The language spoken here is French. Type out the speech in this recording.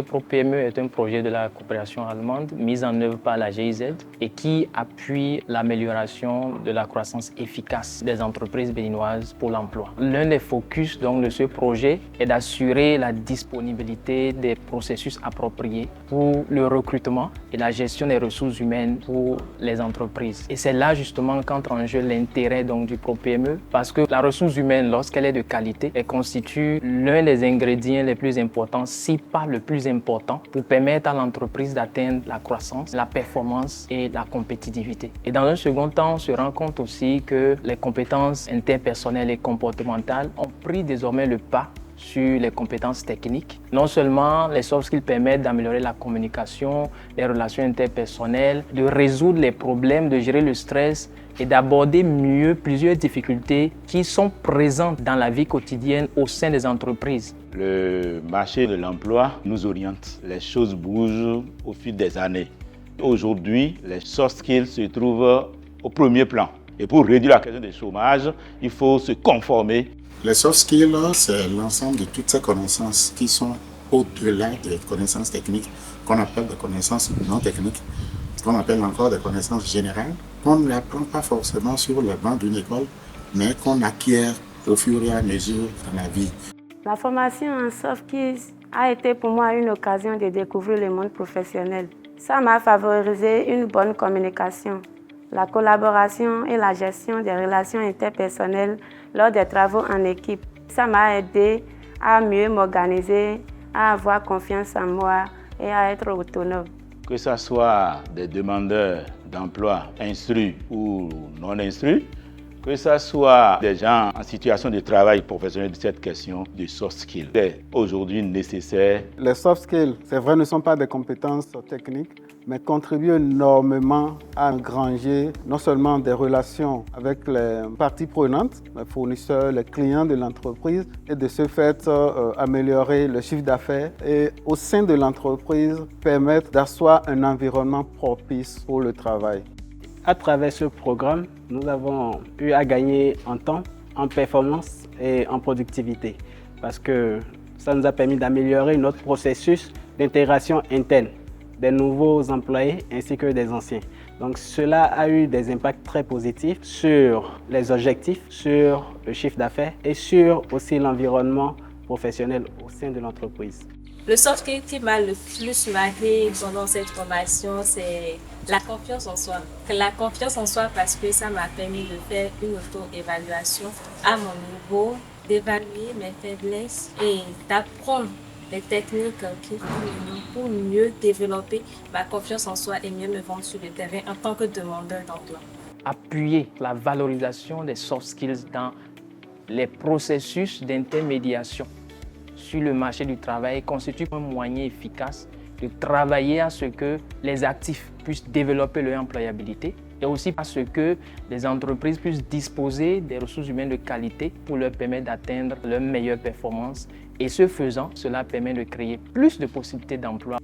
ProPME est un projet de la coopération allemande mis en œuvre par la GIZ et qui appuie l'amélioration de la croissance efficace des entreprises béninoises pour l'emploi. L'un des focus donc, de ce projet est d'assurer la disponibilité des processus appropriés pour le recrutement et la gestion des ressources humaines pour les entreprises. Et c'est là justement qu'entre en jeu l'intérêt donc, du ProPME parce que la ressource humaine, lorsqu'elle est de qualité, elle constitue l'un des ingrédients les plus importants, si pas le plus important, pour permettre à l'entreprise d'atteindre la croissance, la performance et la compétitivité. Et dans un second temps, on se rend compte aussi que les compétences interpersonnelles et comportementales ont pris désormais le pas sur les compétences techniques. Non seulement les soft skills permettent d'améliorer la communication, les relations interpersonnelles, de résoudre les problèmes, de gérer le stress et d'aborder mieux plusieurs difficultés qui sont présentes dans la vie quotidienne au sein des entreprises. Le marché de l'emploi nous oriente. Les choses bougent au fil des années. Aujourd'hui, les soft skills se trouvent au premier plan. Et pour réduire la question du chômage, il faut se conformer. Les soft skills, c'est l'ensemble de toutes ces connaissances qui sont au-delà des connaissances techniques, qu'on appelle des connaissances non techniques, qu'on appelle encore des connaissances générales, qu'on n'apprend pas forcément sur les bancs d'une école, mais qu'on acquiert au fur et à mesure dans la vie. La formation en soft skills a été pour moi une occasion de découvrir le monde professionnel. Ça m'a favorisé une bonne communication, la collaboration et la gestion des relations interpersonnelles lors des travaux en équipe. Ça m'a aidé à mieux m'organiser, à avoir confiance en moi et à être autonome. Que ce soit des demandeurs d'emploi instruits ou non instruits, que ce soit des gens en situation de travail professionnel, cette question de soft skills est aujourd'hui nécessaire. Les soft skills, c'est vrai, ne sont pas des compétences techniques, mais contribuent énormément à engranger non seulement des relations avec les parties prenantes, les fournisseurs, les clients de l'entreprise, et de ce fait améliorer le chiffre d'affaires et au sein de l'entreprise permettre d'asseoir un environnement propice pour le travail. À travers ce programme, nous avons eu à gagner en temps, en performance et en productivité parce que ça nous a permis d'améliorer notre processus d'intégration interne des nouveaux employés ainsi que des anciens. Donc cela a eu des impacts très positifs sur les objectifs, sur le chiffre d'affaires et sur aussi l'environnement professionnel au sein de l'entreprise. Le soft skill qui m'a le plus marqué pendant cette formation, c'est la confiance en soi. La confiance en soi parce que ça m'a permis de faire une auto-évaluation à mon niveau, d'évaluer mes faiblesses et d'apprendre les techniques pour mieux développer ma confiance en soi et mieux me vendre sur le terrain en tant que demandeur d'emploi. Appuyer la valorisation des soft skills dans les processus d'intermédiation sur le marché du travail constitue un moyen efficace de travailler à ce que les actifs puissent développer leur employabilité et aussi à ce que les entreprises puissent disposer des ressources humaines de qualité pour leur permettre d'atteindre leur meilleure performance. Et ce faisant, cela permet de créer plus de possibilités d'emploi.